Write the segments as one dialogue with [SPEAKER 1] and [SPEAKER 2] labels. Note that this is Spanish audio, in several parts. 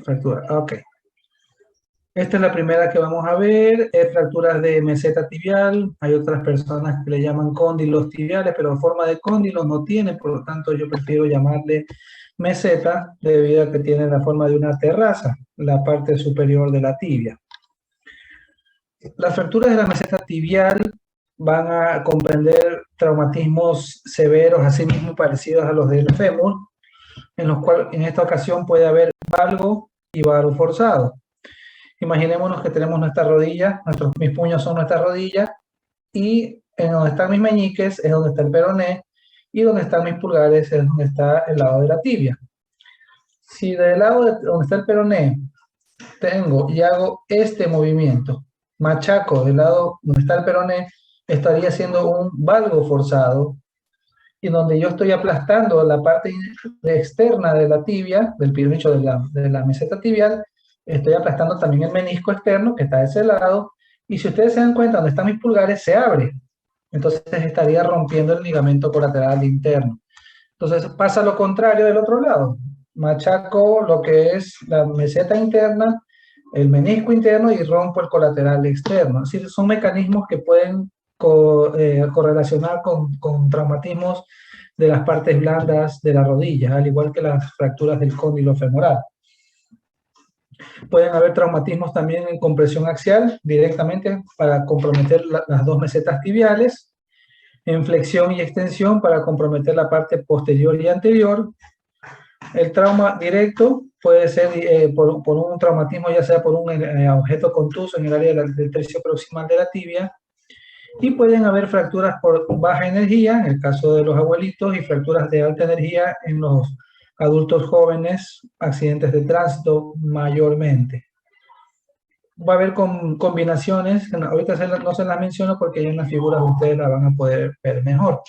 [SPEAKER 1] fractura. Ok. Esta es la primera que vamos a ver, es fracturas de meseta tibial. Hay otras personas que le llaman cóndilos tibiales, pero en forma de cóndilos no tiene, por lo tanto yo prefiero llamarle meseta debido a que tiene la forma de una terraza, la parte superior de la tibia. Las fracturas de la meseta tibial van a comprender traumatismos severos, así mismo parecidos a los del fémur, en los cuales en esta ocasión puede haber valgo y varo forzado. Imaginémonos que tenemos nuestra rodilla, mis puños son nuestra rodilla, y en donde están mis meñiques es donde está el peroné, y donde están mis pulgares es donde está el lado de la tibia. Si del lado de donde está el peroné tengo y hago este movimiento, machaco del lado donde está el peroné, estaría haciendo un valgo forzado, y donde yo estoy aplastando la parte externa de la tibia, del pirmicho de la meseta tibial, estoy aplastando también el menisco externo que está de ese lado, y si ustedes se dan cuenta donde están mis pulgares, se abre. Entonces estaría rompiendo el ligamento colateral interno. Entonces pasa lo contrario del otro lado. Machaco lo que es la meseta interna, el menisco interno, y rompo el colateral externo. Es decir, son mecanismos que pueden correlacionar con traumatismos de las partes blandas de la rodilla, al igual que las fracturas del cóndilo femoral. Pueden haber traumatismos también en compresión axial, directamente para comprometer las dos mesetas tibiales, en flexión y extensión para comprometer la parte posterior y anterior. El trauma directo puede ser por un traumatismo, ya sea por un objeto contuso en el área del tercio proximal de la tibia, y pueden haber fracturas por baja energía, en el caso de los abuelitos, y fracturas de alta energía en los adultos jóvenes, accidentes de tránsito mayormente. Va a haber combinaciones, ahorita no se las menciono porque ya en las figuras ustedes la van a poder ver mejor.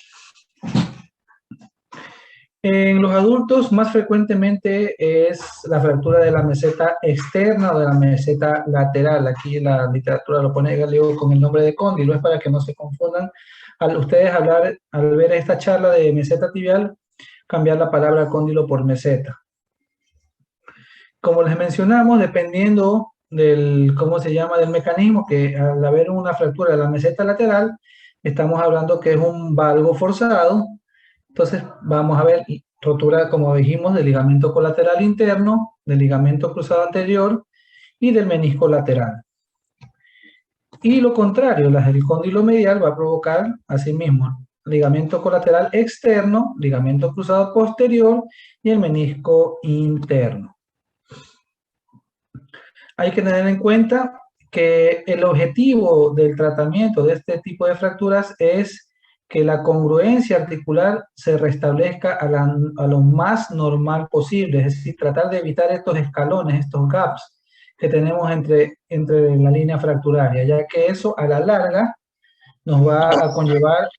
[SPEAKER 1] En los adultos más frecuentemente es la fractura de la meseta externa o de la meseta lateral. Aquí la literatura lo pone con el nombre de cóndilo, es para que no se confundan. Al ustedes al ver esta charla de meseta tibial, cambiar la palabra cóndilo por meseta. Como les mencionamos, dependiendo del, ¿cómo se llama?, del mecanismo, que al haber una fractura de la meseta lateral, estamos hablando que es un valgo forzado. Entonces vamos a ver rotura, como dijimos, del ligamento colateral interno, del ligamento cruzado anterior y del menisco lateral. Y lo contrario, el cóndilo medial va a provocar, asimismo, ligamento colateral externo, ligamento cruzado posterior y el menisco interno. Hay que tener en cuenta que el objetivo del tratamiento de este tipo de fracturas es que la congruencia articular se restablezca a lo más normal posible, es decir, tratar de evitar estos escalones, estos gaps que tenemos entre la línea fracturaria, ya que eso a la larga nos va a conllevar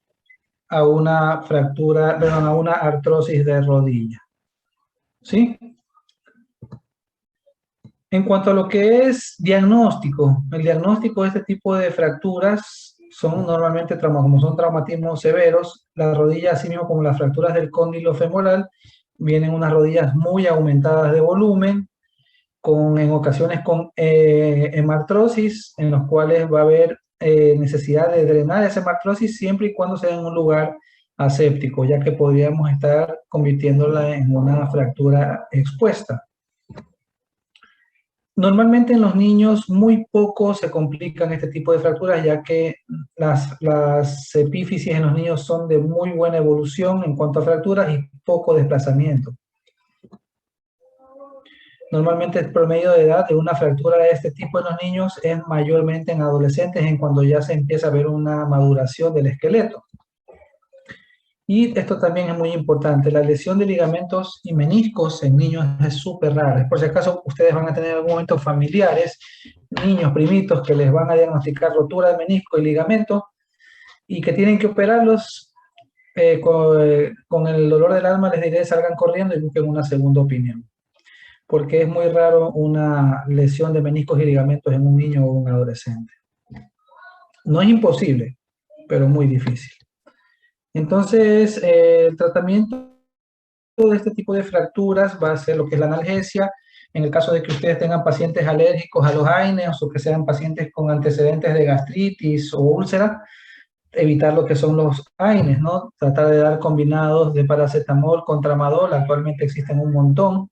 [SPEAKER 1] a una fractura, perdón, a una artrosis de rodilla. ¿Sí? En cuanto a lo que es diagnóstico, el diagnóstico de este tipo de fracturas son normalmente como son traumatismos severos. Las rodillas, así mismo como las fracturas del cóndilo femoral, vienen unas rodillas muy aumentadas de volumen, en ocasiones con hemartrosis, en los cuales va a haber necesidad de drenar esa hemartrosis siempre y cuando sea en un lugar aséptico, ya que podríamos estar convirtiéndola en una fractura expuesta. Normalmente en los niños muy poco se complican este tipo de fracturas, ya que las epífisis en los niños son de muy buena evolución en cuanto a fracturas y poco desplazamiento. Normalmente el promedio de edad de una fractura de este tipo en los niños es mayormente en adolescentes, en cuando ya se empieza a ver una maduración del esqueleto. Y esto también es muy importante, la lesión de ligamentos y meniscos en niños es súper rara. Por si acaso ustedes van a tener en algún momento familiares, niños, primitos, que les van a diagnosticar rotura de menisco y ligamento y que tienen que operarlos, con el dolor del alma les diré salgan corriendo y busquen una segunda opinión. Porque es muy raro una lesión de meniscos y ligamentos en un niño o un adolescente. No es imposible, pero muy difícil. Entonces, el tratamiento de este tipo de fracturas va a ser lo que es la analgesia, En el caso de que ustedes tengan pacientes alérgicos a los AINES o que sean pacientes con antecedentes de gastritis o úlcera, evitar lo que son los AINES, ¿no? Tratar de dar combinados de paracetamol con tramadol, actualmente existen un montón.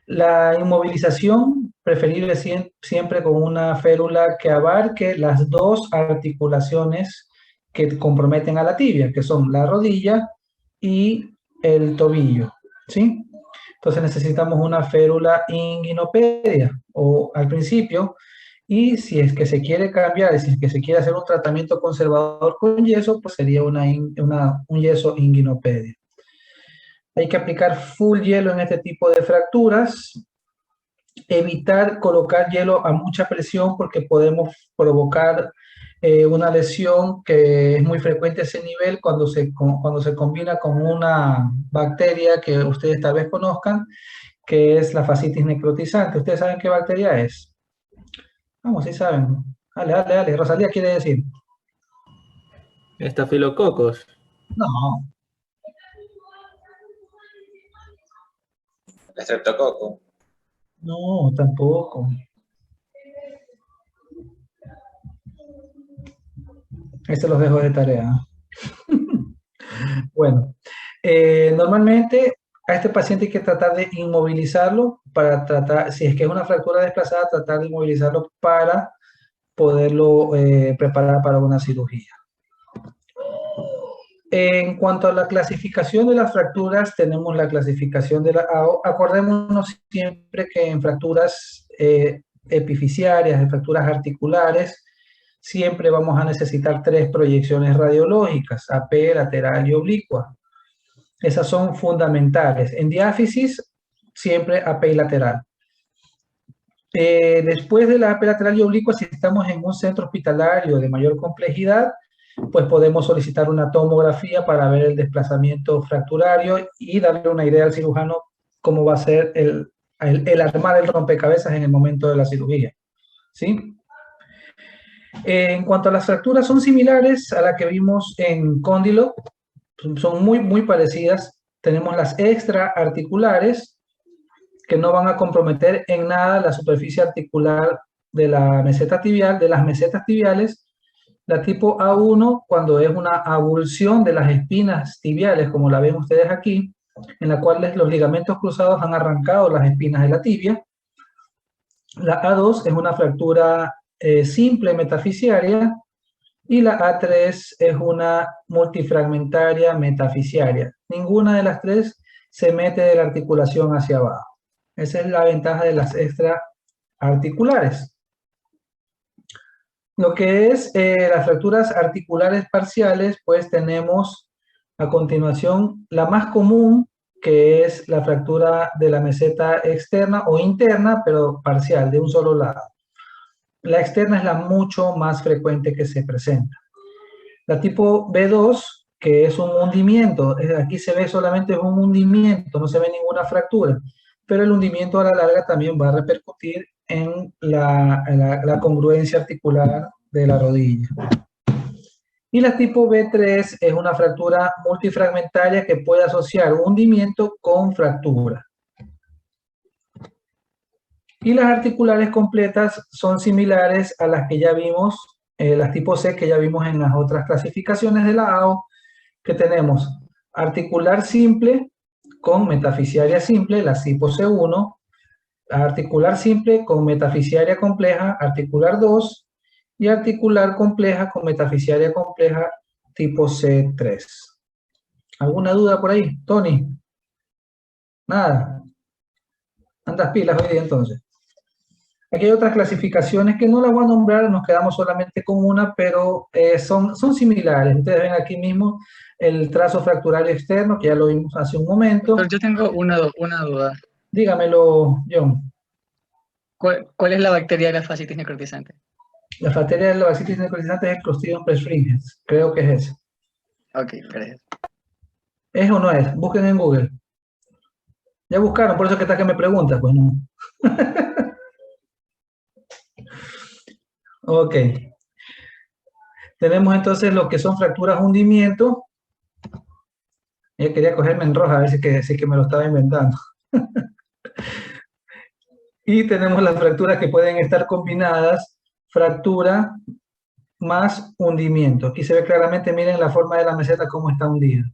[SPEAKER 1] La inmovilización, preferible siempre con una férula que abarque las dos articulaciones que comprometen a la tibia, que son la rodilla y el tobillo, ¿sí? Entonces necesitamos una férula inguinopedia o al principio, y si es que se quiere cambiar, si es que se quiere hacer un tratamiento conservador con yeso, pues sería un yeso inguinopedia. Hay que aplicar full hielo en este tipo de fracturas, evitar colocar hielo a mucha presión porque podemos provocar una lesión que es muy frecuente ese nivel cuando se combina con una bacteria que ustedes tal vez conozcan, que es la fascitis necrotizante. ¿Ustedes saben qué bacteria es? Vamos, sí saben. Dale, dale, dale. Rosalía quiere decir.
[SPEAKER 2] Estafilococos.
[SPEAKER 1] No,
[SPEAKER 3] Estreptococo.
[SPEAKER 1] no, tampoco. Este los dejo de tarea. Bueno, normalmente a este paciente hay que tratar de inmovilizarlo para tratar, si es que es una fractura desplazada, tratar de inmovilizarlo para poderlo preparar para una cirugía. En cuanto a la clasificación de las fracturas, tenemos la clasificación de la AO. Acordémonos siempre que en fracturas epificiarias, en fracturas articulares, siempre vamos a necesitar 3 proyecciones radiológicas, AP, lateral y oblicua. Esas son fundamentales. En diáfisis, siempre AP y lateral. Después de la AP lateral y oblicua, si estamos en un centro hospitalario de mayor complejidad, pues podemos solicitar una tomografía para ver el desplazamiento fracturario y darle una idea al cirujano cómo va a ser el armar el rompecabezas en el momento de la cirugía, ¿sí? En cuanto a las fracturas, son similares a la que vimos en cóndilo, son muy parecidas. Tenemos las extraarticulares, que no van a comprometer en nada la superficie articular de la meseta tibial, de las mesetas tibiales. La tipo A1, cuando es una avulsión de las espinas tibiales, como la ven ustedes aquí, en la cual los ligamentos cruzados han arrancado las espinas de la tibia. La A2 es una fractura simple metafisiaria, y la A3 es una multifragmentaria metafisiaria. Ninguna de las 3 se mete de la articulación hacia abajo. Esa es la ventaja de las extraarticulares. Lo que es las fracturas articulares parciales, pues tenemos a continuación la más común, que es la fractura de la meseta externa o interna, pero parcial, de un solo lado. La externa es la mucho más frecuente que se presenta. La tipo B2, que es un hundimiento, aquí se ve solamente un hundimiento, no se ve ninguna fractura, pero el hundimiento a la larga también va a repercutir en la congruencia articular de la rodilla. Y la tipo B3 es una fractura multifragmentaria que puede asociar hundimiento con fractura. Y las articulares completas son similares a las que ya vimos, las tipo C que ya vimos en las otras clasificaciones de la AO, que tenemos articular simple con metafisiaria simple, la tipo C1, articular simple con metafisiaria compleja, articular 2, y articular compleja con metafisiaria compleja tipo C3. ¿Alguna duda por ahí, Tony? Nada. Andas pilas hoy día entonces. Aquí hay otras clasificaciones que no las voy a nombrar, nos quedamos solamente con una, pero son similares. Ustedes ven aquí mismo el trazo fractural externo, que ya lo vimos hace un momento.
[SPEAKER 4] Pero yo tengo una duda.
[SPEAKER 1] Dígamelo, John.
[SPEAKER 4] ¿Cuál es la bacteria de la fascitis necrotizante?
[SPEAKER 1] La bacteria de la fascitis necrotizante es el Clostridium perfringens. Creo que es ese.
[SPEAKER 4] Ok, gracias.
[SPEAKER 1] ¿Es o no es? Busquen en Google. Ya buscaron, por eso que está que me preguntas, pues no. Ok. Tenemos entonces lo que son fracturas hundimiento. Ella quería cogerme en roja, a ver si que me lo estaba inventando. Y tenemos las fracturas que pueden estar combinadas, fractura más hundimiento. Aquí se ve claramente, miren la forma de la meseta cómo está hundida.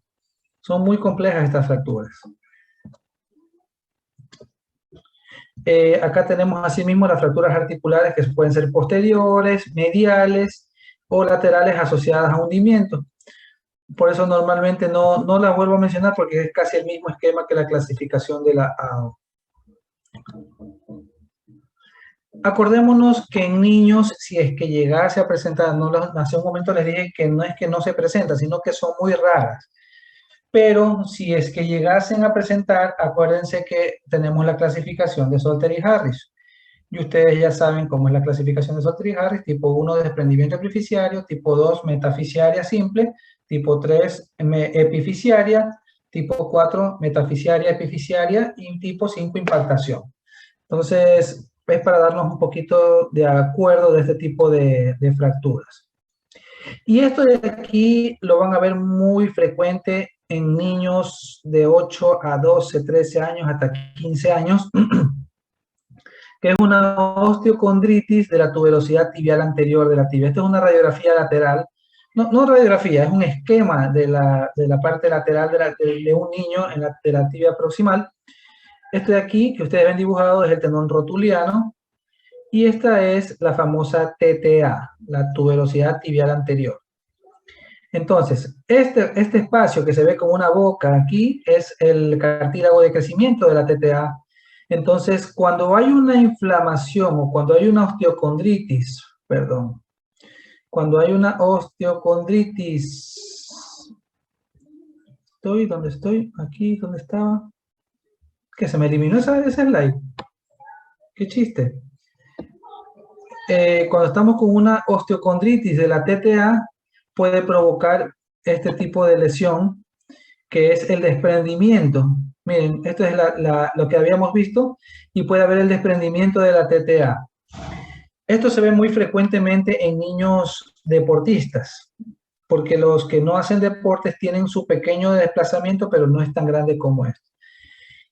[SPEAKER 1] Son muy complejas estas fracturas. Acá tenemos asimismo las fracturas articulares que pueden ser posteriores, mediales o laterales asociadas a hundimiento. Por eso normalmente no las vuelvo a mencionar porque es casi el mismo esquema que la clasificación de la AO. Acordémonos que en niños, si es que llegase a presentar, hace un momento les dije que no es que no se presenta, sino que son muy raras. Pero si es que llegasen a presentar, acuérdense que tenemos la clasificación de Salter y Harris. Y ustedes ya saben cómo es la clasificación de Salter y Harris: tipo 1, desprendimiento epifisiario; tipo 2, metafisiaria simple; tipo 3, epifisiaria; tipo 4, metafisiaria epifisiaria; y tipo 5, impactación. Entonces, es para darnos un poquito de acuerdo de este tipo de fracturas. Y esto de aquí lo van a ver muy frecuente en niños de 8 a 12, 13 años, hasta 15 años, que es una osteocondritis de la tuberosidad tibial anterior de la tibia. Esta es una radiografía lateral, no radiografía, es un esquema de la parte lateral de un niño de la tibia proximal. Este de aquí, que ustedes ven dibujado, es el tendón rotuliano, y esta es la famosa TTA, la tuberosidad tibial anterior. Entonces, este espacio que se ve como una boca aquí es el cartílago de crecimiento de la TTA. Entonces, cuando hay una inflamación o cuando hay una osteocondritis, perdón, cuando hay una osteocondritis, ¿dónde estoy? Aquí, ¿dónde estaba? ¿Que se me eliminó ese slide? ¡Qué chiste! Cuando estamos con una osteocondritis de la TTA, puede provocar este tipo de lesión, que es el desprendimiento. Miren, esto es lo que habíamos visto, y puede haber el desprendimiento de la TTA. Esto se ve muy frecuentemente en niños deportistas, porque los que no hacen deportes tienen su pequeño desplazamiento, pero no es tan grande como esto.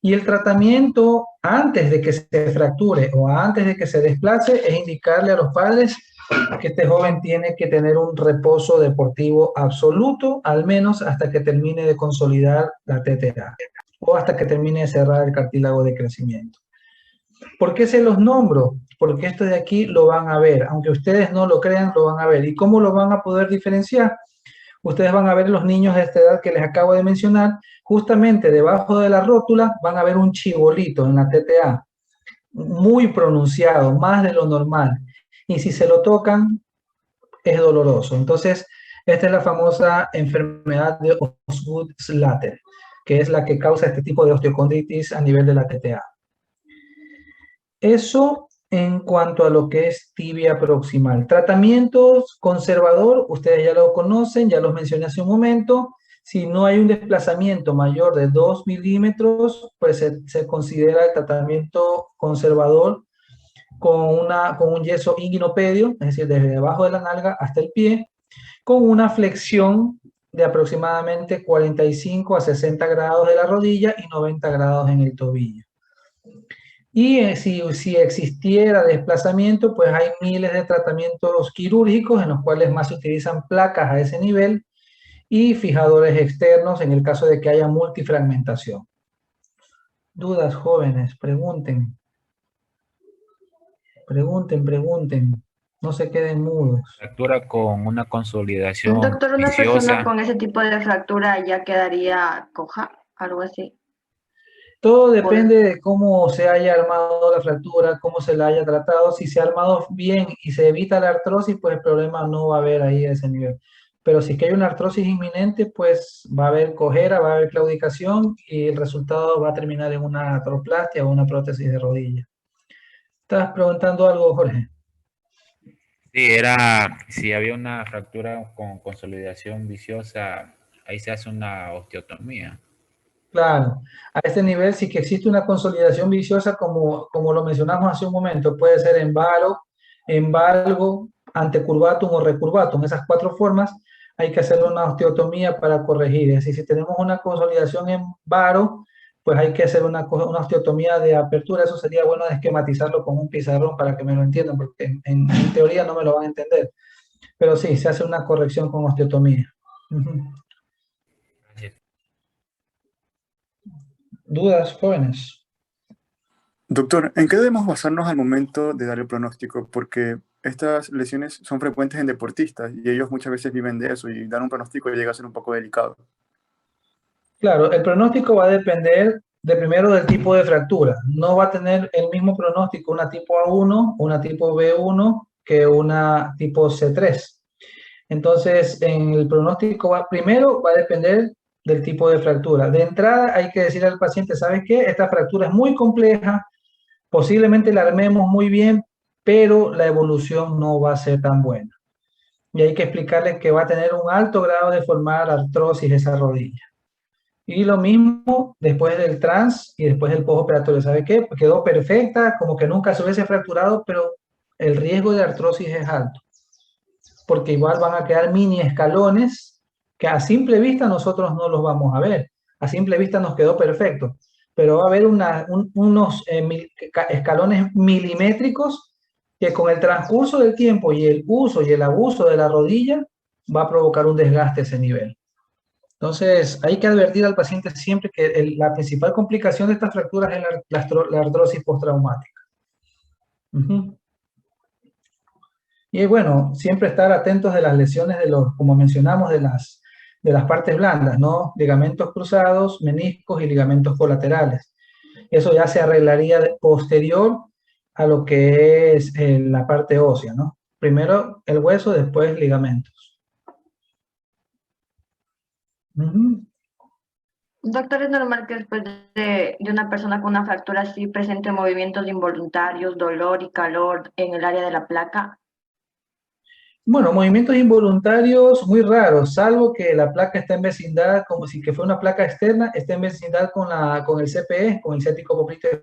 [SPEAKER 1] Y el tratamiento antes de que se fracture o antes de que se desplace es indicarle a los padres que este joven tiene que tener un reposo deportivo absoluto, al menos hasta que termine de consolidar la TTA o hasta que termine de cerrar el cartílago de crecimiento. ¿Por qué se los nombro? Porque esto de aquí lo van a ver, aunque ustedes no lo crean, lo van a ver. ¿Y cómo lo van a poder diferenciar? Ustedes van a ver los niños de esta edad que les acabo de mencionar, justamente debajo de la rótula van a ver un chibolito en la TTA, muy pronunciado, más de lo normal. Y si se lo tocan, es doloroso. Entonces, esta es la famosa enfermedad de Osgood-Schlatter, que es la que causa este tipo de osteocondritis a nivel de la TTA. Eso en cuanto a lo que es tibia proximal. Tratamientos conservador, ustedes ya lo conocen, ya los mencioné hace un momento. Si no hay un desplazamiento mayor de 2 milímetros, pues se considera el tratamiento conservador con un yeso inguinopedio, es decir, desde debajo de la nalga hasta el pie, con una flexión de aproximadamente 45 a 60 grados de la rodilla y 90 grados en el tobillo. Y si existiera desplazamiento, pues hay miles de tratamientos quirúrgicos en los cuales más se utilizan placas a ese nivel y fijadores externos en el caso de que haya multifragmentación. ¿Dudas, jóvenes? Pregunten. Pregunten. No se queden mudos.
[SPEAKER 2] Fractura con una consolidación
[SPEAKER 3] Doctor, ¿una
[SPEAKER 2] viciosa.
[SPEAKER 3] persona con ese tipo de fractura ya quedaría coja? Algo así.
[SPEAKER 1] Todo depende de cómo se haya armado la fractura, cómo se la haya tratado. Si se ha armado bien y se evita la artrosis, pues el problema no va a haber ahí a ese nivel. Pero si es que hay una artrosis inminente, pues va a haber cojera, va a haber claudicación y el resultado va a terminar en una artroplastia o una prótesis de rodilla. ¿Estás preguntando algo, Jorge?
[SPEAKER 2] Sí, si había una fractura con consolidación viciosa, ahí se hace una osteotomía.
[SPEAKER 1] Claro, a este nivel sí que existe una consolidación viciosa, como lo mencionamos hace un momento. Puede ser en varo, en valgo, antecurvatum o recurvatum. Esas 4 formas hay que hacer una osteotomía para corregir. Es decir, si tenemos una consolidación en varo, pues hay que hacer una osteotomía de apertura. Eso sería bueno de esquematizarlo con un pizarrón para que me lo entiendan, porque en teoría no me lo van a entender. Pero sí, se hace una corrección con osteotomía. ¿Dudas, jóvenes?
[SPEAKER 5] Doctor, ¿en qué debemos basarnos al momento de dar el pronóstico? Porque estas lesiones son frecuentes en deportistas y ellos muchas veces viven de eso y dar un pronóstico llega a ser un poco delicado.
[SPEAKER 1] Claro, el pronóstico va a depender de primero del tipo de fractura. No va a tener el mismo pronóstico una tipo A1, una tipo B1 que una tipo C3. Entonces, en el pronóstico primero va a depender del tipo de fractura. De entrada hay que decirle al paciente, ¿sabes qué? Esta fractura es muy compleja, posiblemente la armemos muy bien, pero la evolución no va a ser tan buena. Y hay que explicarle que va a tener un alto grado de formar artrosis esa rodilla. Y lo mismo después del trans y después del postoperatorio. ¿Sabe qué? Quedó perfecta, como que nunca se hubiese fracturado, pero el riesgo de artrosis es alto, porque igual van a quedar mini escalones que a simple vista nosotros no los vamos a ver. A simple vista nos quedó perfecto, pero va a haber unos escalones milimétricos que con el transcurso del tiempo y el uso y el abuso de la rodilla va a provocar un desgaste a ese nivel. Entonces, hay que advertir al paciente siempre que la principal complicación de estas fracturas es la artrosis postraumática. Y bueno, siempre estar atentos de las lesiones como mencionamos, de las partes blandas, ¿no? Ligamentos cruzados, meniscos y ligamentos colaterales. Eso ya se arreglaría posterior a lo que es la parte ósea, ¿no? Primero el hueso, después ligamentos.
[SPEAKER 3] Doctor, ¿es normal que después de una persona con una fractura así presente movimientos involuntarios, dolor y calor en el área de la placa?
[SPEAKER 1] Bueno, movimientos involuntarios muy raros, salvo que la placa esté en vecindad, como si que fue una placa externa, esté en vecindad con el CPE, con el ciático popliteo.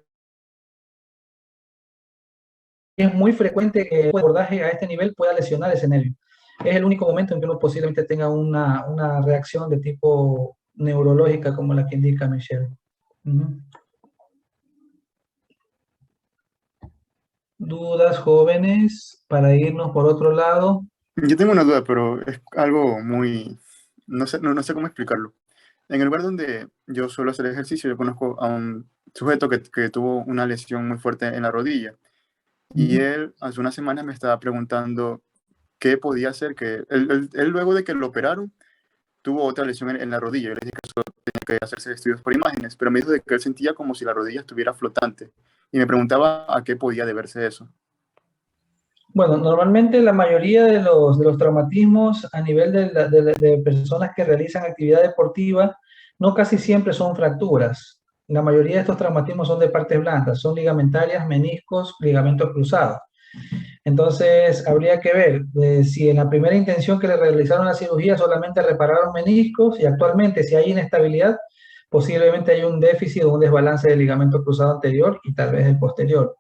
[SPEAKER 1] Es muy frecuente que el abordaje a este nivel pueda lesionar ese nervio. Es el único momento en que uno posiblemente tenga una reacción de tipo neurológica como la que indica Michelle. ¿Dudas, jóvenes, para irnos por otro lado?
[SPEAKER 5] Yo tengo una duda, pero es algo muy... no sé cómo explicarlo. En el lugar donde yo suelo hacer ejercicio, yo conozco a un sujeto que tuvo una lesión muy fuerte en la rodilla. Y él hace unas semanas me estaba preguntando qué podía hacer, que él luego de que lo operaron, tuvo otra lesión en la rodilla. Yo le dije que eso tenía que hacerse estudios por imágenes, pero me dijo de que él sentía como si la rodilla estuviera flotante. Y me preguntaba a qué podía deberse eso.
[SPEAKER 1] Bueno, normalmente la mayoría de los traumatismos a nivel de personas que realizan actividad deportiva no casi siempre son fracturas. La mayoría de estos traumatismos son de partes blandas, son ligamentarias, meniscos, ligamentos cruzados. Entonces, habría que ver si en la primera intención que le realizaron la cirugía solamente repararon meniscos y actualmente si hay inestabilidad, posiblemente hay un déficit o un desbalance del ligamento cruzado anterior y tal vez el posterior.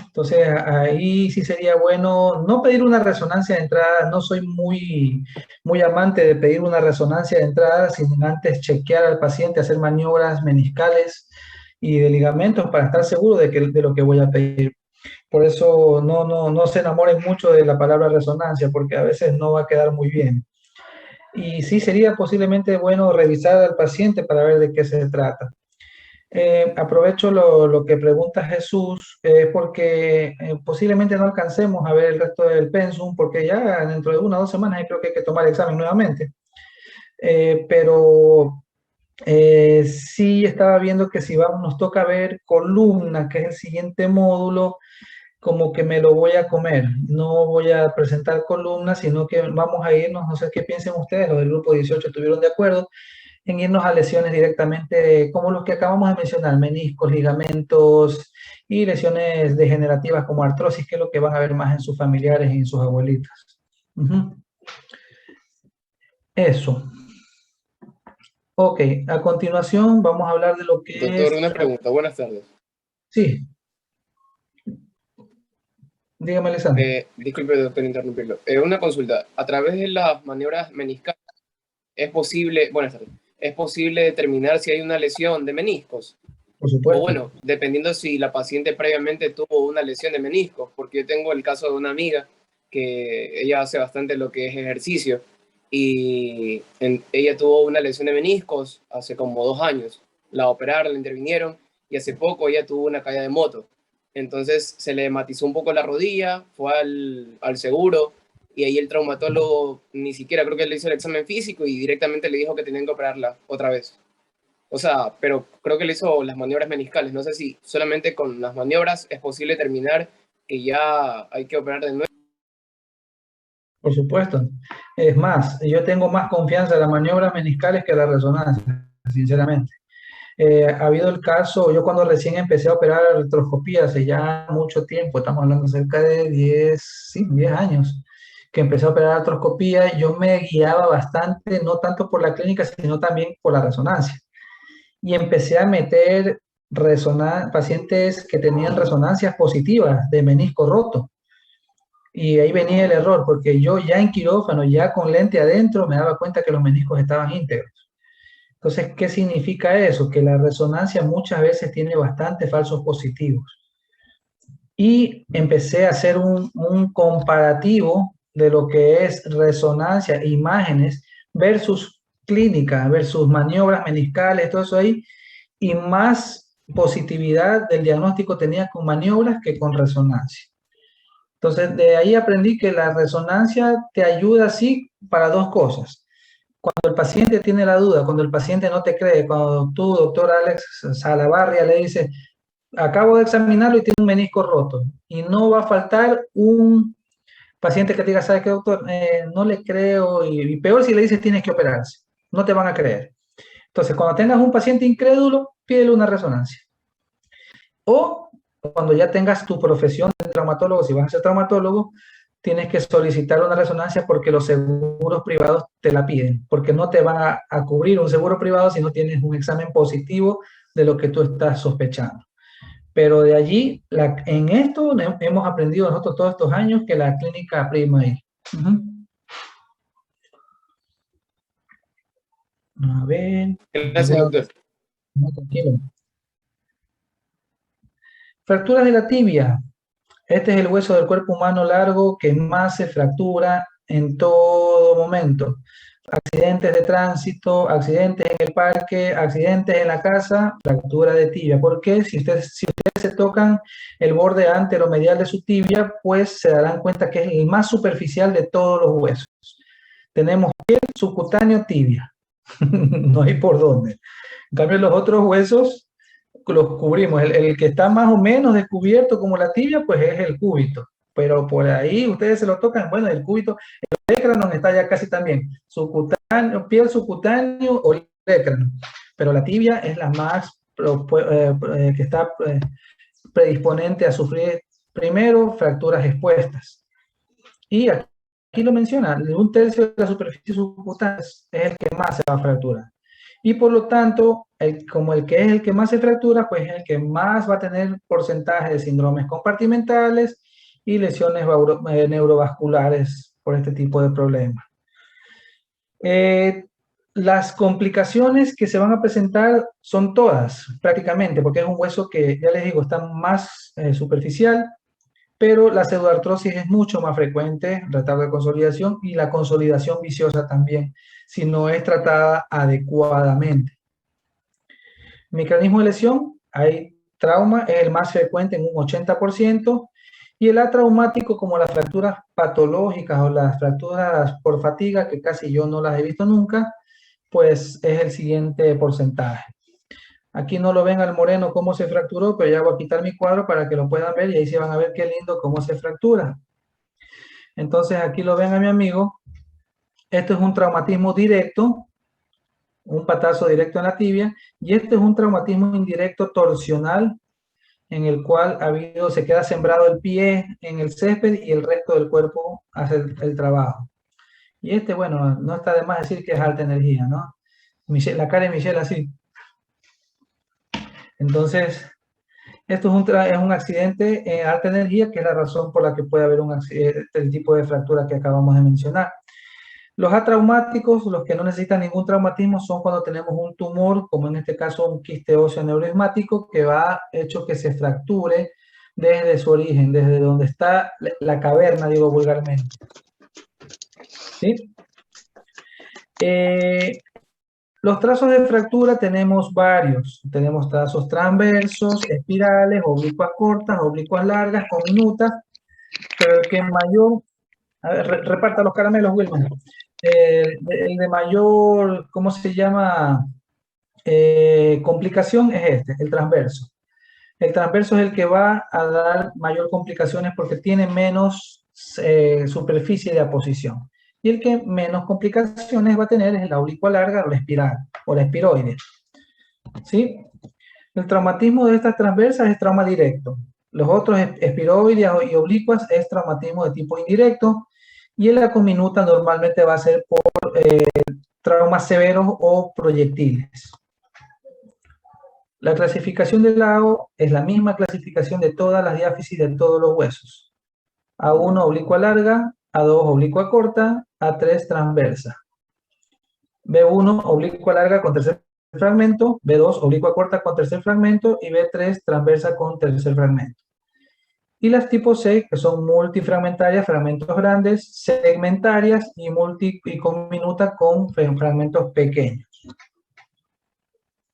[SPEAKER 1] Entonces, ahí sí sería bueno no pedir una resonancia de entrada. No soy muy amante de pedir una resonancia de entrada sin antes chequear al paciente, hacer maniobras meniscales y de ligamentos para estar seguro de lo que voy a pedir. Por eso no se enamoren mucho de la palabra resonancia, porque a veces no va a quedar muy bien. Y sí sería posiblemente bueno revisar al paciente para ver de qué se trata. Aprovecho lo que pregunta Jesús, porque posiblemente no alcancemos a ver el resto del pensum, porque ya dentro de 1 o 2 semanas creo que hay que tomar el examen nuevamente. Pero sí estaba viendo que si nos toca ver columna, que es el siguiente módulo, como que me lo voy a comer. No voy a presentar columnas, sino que vamos a irnos, no sé qué piensen ustedes, los del grupo 18 estuvieron de acuerdo en irnos a lesiones directamente como los que acabamos de mencionar, meniscos, ligamentos y lesiones degenerativas como artrosis, que es lo que van a ver más en sus familiares y en sus abuelitas. Eso. Ok, a continuación vamos a hablar de lo que
[SPEAKER 6] Doctor, una pregunta. Buenas tardes.
[SPEAKER 1] Sí. Dígame, Alessandro.
[SPEAKER 6] Disculpe, doctor, interrumpirlo. Una consulta. A través de las maniobras meniscales, ¿es posible, buenas tardes, es posible determinar si hay una lesión de meniscos?
[SPEAKER 1] Por
[SPEAKER 6] O
[SPEAKER 1] supuesto.
[SPEAKER 6] bueno, dependiendo si la paciente previamente tuvo una lesión de meniscos, porque yo tengo el caso de una amiga que ella hace bastante lo que es ejercicio y ella tuvo una lesión de meniscos hace como 2 años. La operaron, la intervinieron y hace poco ella tuvo una caída de moto. Entonces se le matizó un poco la rodilla, fue al seguro y ahí el traumatólogo ni siquiera creo que le hizo el examen físico y directamente le dijo que tenían que operarla otra vez. O sea, pero creo que le hizo las maniobras meniscales. No sé si solamente con las maniobras es posible terminar que ya hay que operar de nuevo.
[SPEAKER 1] Por supuesto. Es más, yo tengo más confianza en las maniobras meniscales que en la resonancia, sinceramente. Ha habido el caso, yo cuando recién empecé a operar artroscopía hace ya mucho tiempo, estamos hablando cerca de 10 años, que empecé a operar artroscopía, yo me guiaba bastante, no tanto por la clínica, sino también por la resonancia. Y empecé a meter pacientes que tenían resonancias positivas de menisco roto. Y ahí venía el error, porque yo ya en quirófano, ya con lente adentro, me daba cuenta que los meniscos estaban íntegros. Entonces, ¿qué significa eso? Que la resonancia muchas veces tiene bastantes falsos positivos. Y empecé a hacer un comparativo de lo que es resonancia, imágenes, versus clínica, versus maniobras meniscales, todo eso ahí, y más positividad del diagnóstico tenía con maniobras que con resonancia. Entonces, de ahí aprendí que la resonancia te ayuda, sí, para dos cosas. Cuando el paciente tiene la duda, cuando el paciente no te cree, cuando tú, doctor Alex Salavarria, le dices, acabo de examinarlo y tiene un menisco roto, y no va a faltar un paciente que te diga, ¿sabe qué, doctor? No le creo, y peor si le dices, tienes que operarse, no te van a creer. Entonces, cuando tengas un paciente incrédulo, pídele una resonancia. O cuando ya tengas tu profesión de traumatólogo, si vas a ser traumatólogo, tienes que solicitar una resonancia porque los seguros privados te la piden, porque no te van a cubrir un seguro privado si no tienes un examen positivo de lo que tú estás sospechando. Pero de allí, en esto hemos aprendido nosotros todos estos años que la clínica prima ahí. A ver.
[SPEAKER 6] Gracias, doctor.
[SPEAKER 1] No, tranquilo. Fracturas de la tibia. Este es el hueso del cuerpo humano largo que más se fractura en todo momento. Accidentes de tránsito, accidentes en el parque, accidentes en la casa, fractura de tibia. ¿Por qué? Si ustedes se tocan el borde anteromedial de su tibia, pues se darán cuenta que es el más superficial de todos los huesos. Tenemos piel, subcutáneo, tibia. No hay por dónde. En cambio, los otros huesos los cubrimos. El que está más o menos descubierto como la tibia, pues es el cúbito. Pero por ahí ustedes se lo tocan, bueno, el cúbito, el olecranon está ya casi también. Subcutáneo, piel subcutáneo o olecranon. Pero la tibia es la más que está predisponente a sufrir primero fracturas expuestas. Y aquí lo menciona, un tercio de la superficie subcutánea es el que más se va a fracturar. Y por lo tanto, como el que es el que más se fractura, pues es el que más va a tener porcentaje de síndromes compartimentales y lesiones neurovasculares por este tipo de problemas. Las complicaciones que se van a presentar son todas, prácticamente, porque es un hueso que, ya les digo, está más superficial, pero la pseudoartrosis es mucho más frecuente, retardo de consolidación y la consolidación viciosa también, si no es tratada adecuadamente. Mecanismo de lesión, hay trauma, es el más frecuente en un 80%, y el atraumático, como las fracturas patológicas o las fracturas por fatiga, que casi yo no las he visto nunca, pues es el siguiente porcentaje. Aquí no lo ven al moreno cómo se fracturó, pero ya voy a quitar mi cuadro para que lo puedan ver y ahí se van a ver qué lindo cómo se fractura. Entonces aquí lo ven a mi amigo. Esto es un traumatismo directo, un patazo directo en la tibia, y este es un traumatismo indirecto torsional en el cual se queda sembrado el pie en el césped y el resto del cuerpo hace el trabajo. Y este, bueno, no está de más decir que es alta energía, ¿no? La cara de Michelle así. Entonces, esto es un accidente en alta energía, que es la razón por la que puede haber el tipo de fractura que acabamos de mencionar. Los atraumáticos, los que no necesitan ningún traumatismo, son cuando tenemos un tumor, como en este caso un quiste óseo neuroismático, que va hecho que se fracture desde su origen, desde donde está la caverna, digo vulgarmente. ¿Sí? Los trazos de fractura tenemos varios. Tenemos trazos transversos, espirales, oblicuas cortas, oblicuas largas, minutas, pero el que mayor... A ver, reparta los caramelos, Wilman. El de mayor, ¿cómo se llama? Complicación es este, el transverso. El transverso es el que va a dar mayor complicaciones porque tiene menos superficie de aposición. Y el que menos complicaciones va a tener es la oblicua larga o la espiral, o la espiroide. ¿Sí? El traumatismo de estas transversas es trauma directo. Los otros, espiroides y oblicuas, es traumatismo de tipo indirecto. Y en la conminuta normalmente va a ser por traumas severos o proyectiles. La clasificación del AO es la misma clasificación de todas las diáfisis de todos los huesos. A1 oblicua larga, A2 oblicua corta, A3 transversa. B1 oblicua larga con tercer fragmento, B2 oblicua corta con tercer fragmento y B3 transversa con tercer fragmento. Y las tipo C, que son multifragmentarias, fragmentos grandes, segmentarias y conminuta con fragmentos pequeños.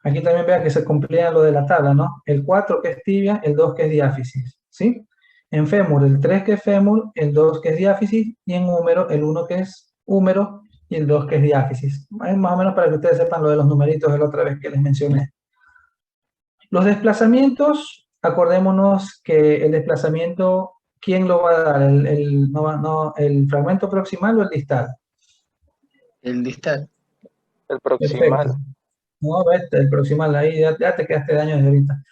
[SPEAKER 1] Aquí también vean que se cumplía lo de la tabla, ¿no? El 4 que es tibia, el 2 que es diáfisis, ¿sí? En fémur, el 3 que es fémur, el 2 que es diáfisis, y en húmero, el 1 que es húmero y el 2 que es diáfisis. Es más o menos para que ustedes sepan lo de los numeritos de la otra vez que les mencioné. Los desplazamientos, acordémonos que el desplazamiento, ¿quién lo va a dar? ¿El fragmento proximal o el distal?
[SPEAKER 4] El distal.
[SPEAKER 7] El proximal.
[SPEAKER 1] Perfecto. No, el proximal, ahí ya te quedaste daño desde ahorita.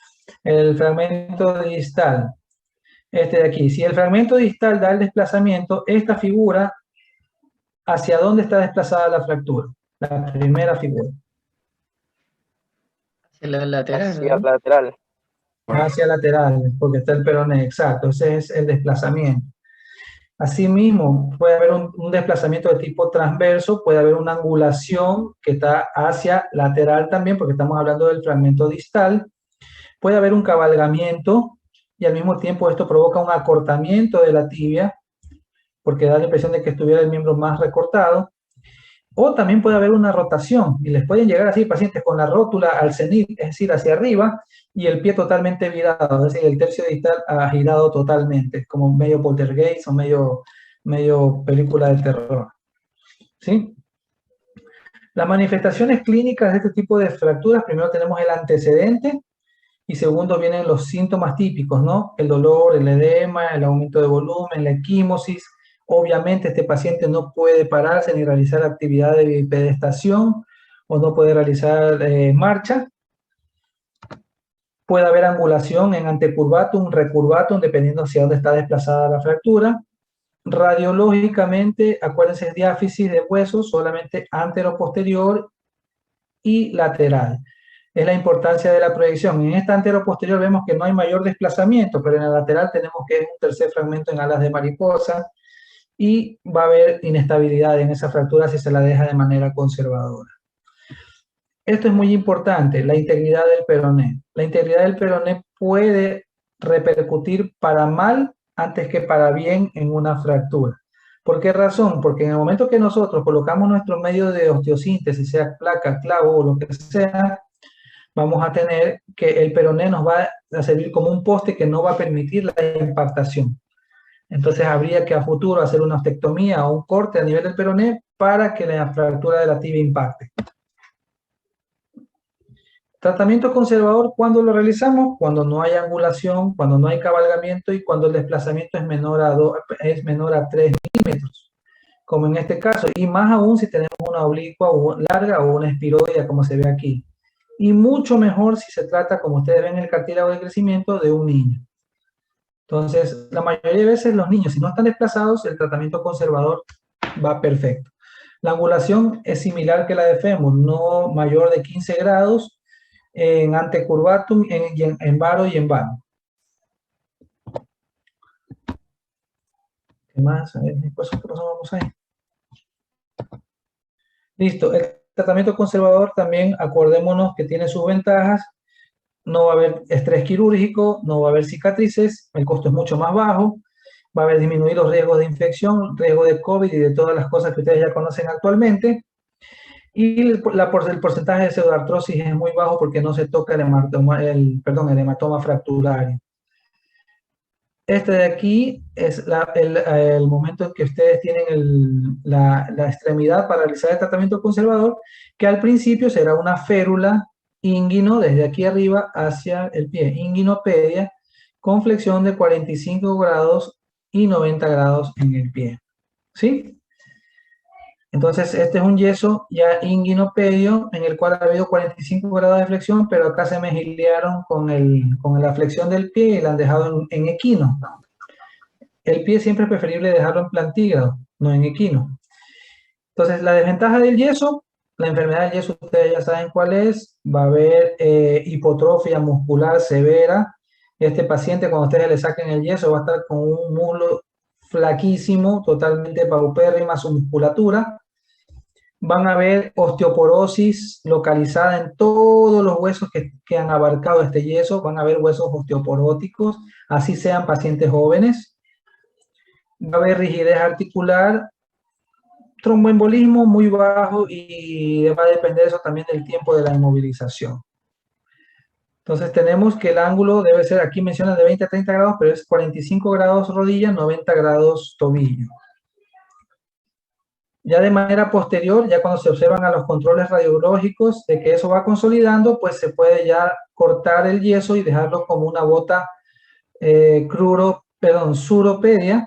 [SPEAKER 1] El fragmento distal, este de aquí. Si el fragmento distal da el desplazamiento, esta figura, ¿hacia dónde está desplazada la fractura? La primera figura.
[SPEAKER 4] Hacia la lateral,
[SPEAKER 7] Hacia
[SPEAKER 4] ¿no?
[SPEAKER 7] lateral.
[SPEAKER 1] Hacia lateral, porque está el peroné, exacto. Ese es el desplazamiento. Asimismo, puede haber un desplazamiento de tipo transverso, puede haber una angulación que está hacia lateral también, porque estamos hablando del fragmento distal. Puede haber un cabalgamiento y al mismo tiempo esto provoca un acortamiento de la tibia, porque da la impresión de que estuviera el miembro más recortado. O también puede haber una rotación, y les pueden llegar así pacientes con la rótula al cenit, es decir, hacia arriba, y el pie totalmente virado, es decir, el tercio distal girado totalmente, como medio poltergeist o medio película de terror. ¿Sí? Las manifestaciones clínicas de este tipo de fracturas, primero tenemos el antecedente, y segundo vienen los síntomas típicos, ¿no? El dolor, el edema, el aumento de volumen, la equimosis. Obviamente este paciente no puede pararse ni realizar actividad de bipedestación o no puede realizar marcha. Puede haber angulación en antecurvatum, recurvatum, dependiendo hacia dónde está desplazada la fractura. Radiológicamente, acuérdense, es diáfisis de huesos, solamente antero-posterior y lateral. Es la importancia de la proyección. En esta antero-posterior vemos que no hay mayor desplazamiento, pero en la lateral tenemos que es un tercer fragmento en alas de mariposa y va a haber inestabilidad en esa fractura si se la deja de manera conservadora. Esto es muy importante, la integridad del peroné. La integridad del peroné puede repercutir para mal antes que para bien en una fractura. ¿Por qué razón? Porque en el momento que nosotros colocamos nuestro medio de osteosíntesis, sea placa, clavo o lo que sea, vamos a tener que el peroné nos va a servir como un poste que no va a permitir la impactación. Entonces habría que a futuro hacer una ostectomía o un corte a nivel del peroné para que la fractura de la tibia impacte. Tratamiento conservador, ¿cuándo lo realizamos? Cuando no hay angulación, cuando no hay cabalgamiento y cuando el desplazamiento es menor a 3 milímetros, como en este caso, y más aún si tenemos una oblicua larga o una espiroide, como se ve aquí. Y mucho mejor si se trata, como ustedes ven en el cartílago de crecimiento, de un niño. Entonces, la mayoría de veces los niños, si no están desplazados, el tratamiento conservador va perfecto. La angulación es similar que la de fémur, no mayor de 15 grados, en antecurvatum, en varo y en vano. ¿Qué más? A ver, ¿qué pasó? Vamos ahí. Listo. El tratamiento conservador también, acordémonos que tiene sus ventajas. No va a haber estrés quirúrgico, no va a haber cicatrices, el costo es mucho más bajo, va a haber disminuido los riesgos de infección, riesgo de COVID y de todas las cosas que ustedes ya conocen actualmente. Y el porcentaje de pseudoartrosis es muy bajo porque no se toca el hematoma fracturario. Este de aquí es el momento en que ustedes tienen la extremidad para realizar el tratamiento conservador, que al principio será una férula inguino desde aquí arriba hacia el pie, inguinopedia, con flexión de 45 grados y 90 grados en el pie. ¿Sí? Entonces, este es un yeso ya inguinopedio, en el cual ha habido 45 grados de flexión, pero acá se me gilearon con la flexión del pie y la han dejado en equino. El pie siempre es preferible dejarlo en plantígrado, no en equino. Entonces, la desventaja del yeso, la enfermedad del yeso, ustedes ya saben cuál es. Va a haber hipotrofia muscular severa. Este paciente, cuando ustedes le saquen el yeso, va a estar con un muslo flaquísimo, totalmente paupérrima su musculatura. Van a haber osteoporosis localizada en todos los huesos que han abarcado este yeso. Van a haber huesos osteoporóticos, así sean pacientes jóvenes. Va a haber rigidez articular, tromboembolismo muy bajo y va a depender eso también del tiempo de la inmovilización. Entonces tenemos que el ángulo debe ser, aquí mencionan de 20 a 30 grados, pero es 45 grados rodilla, 90 grados tobillo. Ya de manera posterior, ya cuando se observan a los controles radiológicos de que eso va consolidando, pues se puede ya cortar el yeso y dejarlo como una bota suropedia,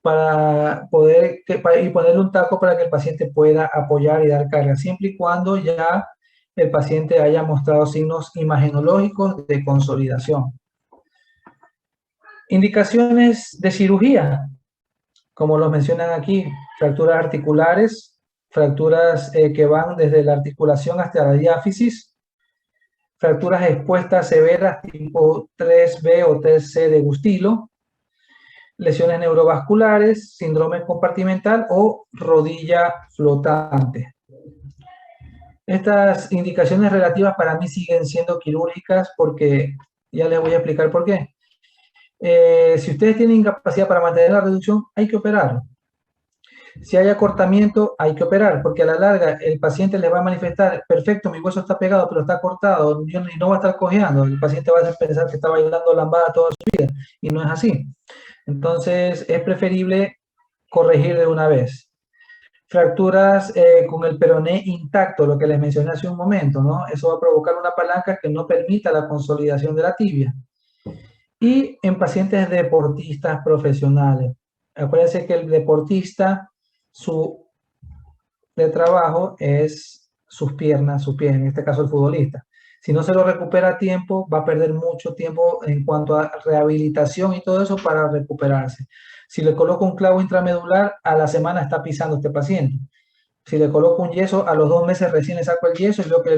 [SPEAKER 1] para poder y ponerle un taco para que el paciente pueda apoyar y dar carga, siempre y cuando ya el paciente haya mostrado signos imagenológicos de consolidación. Indicaciones de cirugía, como los mencionan aquí: fracturas articulares, fracturas que van desde la articulación hasta la diáfisis, fracturas expuestas severas tipo 3B o 3C de Gustilo, lesiones neurovasculares, síndrome compartimental o rodilla flotante. Estas indicaciones relativas para mí siguen siendo quirúrgicas porque ya les voy a explicar por qué. Si ustedes tienen incapacidad para mantener la reducción, hay que operar. Si hay acortamiento, hay que operar, porque a la larga el paciente les va a manifestar: perfecto, mi hueso está pegado, pero está cortado, y no va a estar cojeando. El paciente va a pensar que está bailando lambada toda su vida, y no es así. Entonces, es preferible corregir de una vez. Fracturas con el peroné intacto, lo que les mencioné hace un momento, ¿no? Eso va a provocar una palanca que no permita la consolidación de la tibia. Y en pacientes deportistas profesionales. Acuérdense que el deportista, su de trabajo es sus piernas, sus pies, en este caso el futbolista. Si no se lo recupera a tiempo, va a perder mucho tiempo en cuanto a rehabilitación y todo eso para recuperarse. Si le coloco un clavo intramedular, a la semana está pisando este paciente. Si le coloco un yeso, a los 2 meses recién le saco el yeso y veo que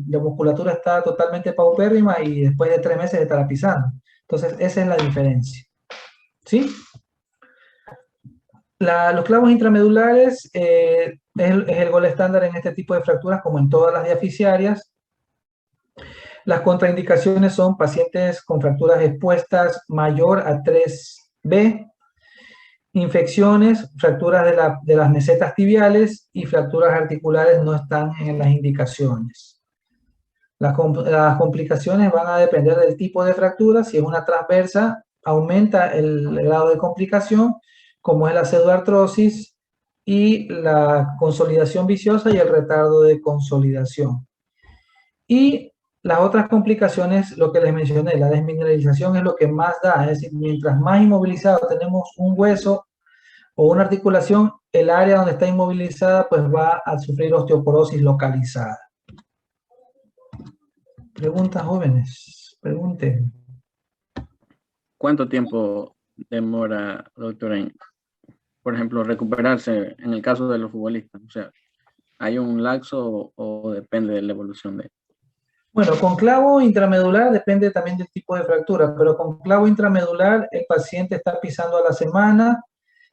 [SPEAKER 1] la musculatura está totalmente paupérrima y después de 3 meses estará pisando. Entonces, esa es la diferencia. ¿Sí? Los clavos intramedulares es el gol estándar en este tipo de fracturas, como en todas las diafisiarias. Las contraindicaciones son pacientes con fracturas expuestas mayor a 3B, infecciones, fracturas de las mesetas tibiales y fracturas articulares no están en las indicaciones. Las complicaciones van a depender del tipo de fractura. Si es una transversa, aumenta el grado de complicación, como es la pseudoartrosis y la consolidación viciosa y el retardo de consolidación. Y las otras complicaciones, lo que les mencioné, la desmineralización es lo que más da, es decir, mientras más inmovilizado tenemos un hueso o una articulación, el área donde está inmovilizada pues va a sufrir osteoporosis localizada. Preguntas, jóvenes, pregunten.
[SPEAKER 8] ¿Cuánto tiempo demora, doctora, por ejemplo, recuperarse en el caso de los futbolistas? O sea, ¿hay un lapso o depende de la evolución de él?
[SPEAKER 1] Bueno, con clavo intramedular depende también del tipo de fractura, pero con clavo intramedular el paciente está pisando a la semana,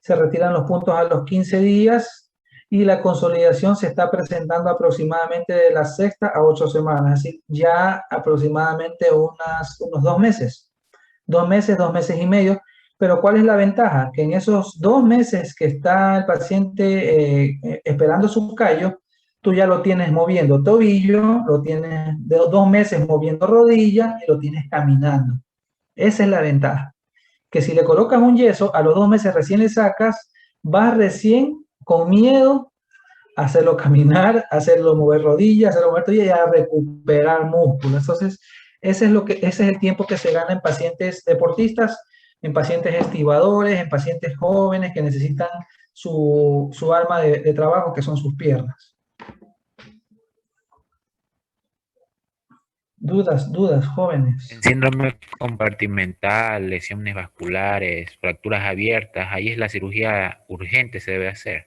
[SPEAKER 1] se retiran los puntos a los 15 días y la consolidación se está presentando aproximadamente de la 6ª a 8 semanas, es decir, ya aproximadamente unos 2 meses. 2 meses, 2 meses y medio. Pero ¿cuál es la ventaja? Que en esos 2 meses que está el paciente esperando su callo, tú ya lo tienes moviendo tobillo, lo tienes de 2 meses moviendo rodilla y lo tienes caminando. Esa es la ventaja. Que si le colocas un yeso, a los 2 meses recién le sacas, vas recién con miedo a hacerlo caminar, a hacerlo mover rodillas, hacerlo mover tobillo y a recuperar músculo. Entonces, ese es el tiempo que se gana en pacientes deportistas, en pacientes estibadores, en pacientes jóvenes que necesitan su arma de trabajo, que son sus piernas. Dudas, jóvenes.
[SPEAKER 2] En síndrome compartimental, lesiones vasculares, fracturas abiertas, ahí es la cirugía urgente, se debe hacer.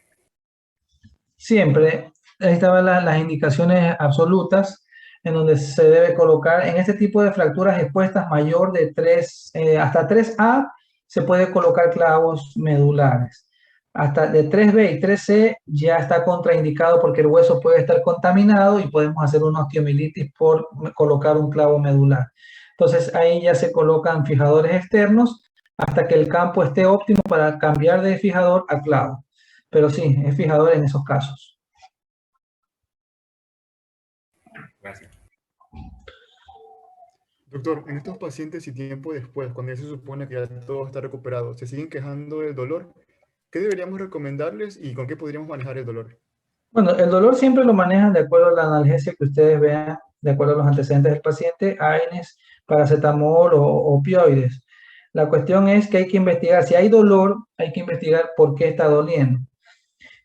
[SPEAKER 1] Siempre, ahí estaban las indicaciones absolutas en donde se debe colocar en este tipo de fracturas expuestas mayor de 3, hasta 3A se puede colocar clavos medulares. Hasta de 3B y 3C ya está contraindicado porque el hueso puede estar contaminado y podemos hacer una osteomielitis por colocar un clavo medular. Entonces ahí ya se colocan fijadores externos hasta que el campo esté óptimo para cambiar de fijador a clavo. Pero sí, es fijador en esos casos.
[SPEAKER 2] Gracias.
[SPEAKER 5] Doctor, en estos pacientes y tiempo después, cuando ya se supone que ya todo está recuperado, ¿se siguen quejando del dolor? ¿Qué deberíamos recomendarles y con qué podríamos manejar el dolor?
[SPEAKER 1] Bueno, el dolor siempre lo manejan de acuerdo a la analgesia que ustedes vean, de acuerdo a los antecedentes del paciente, AINES, paracetamol o opioides. La cuestión es que hay que investigar, si hay dolor, hay que investigar por qué está doliendo.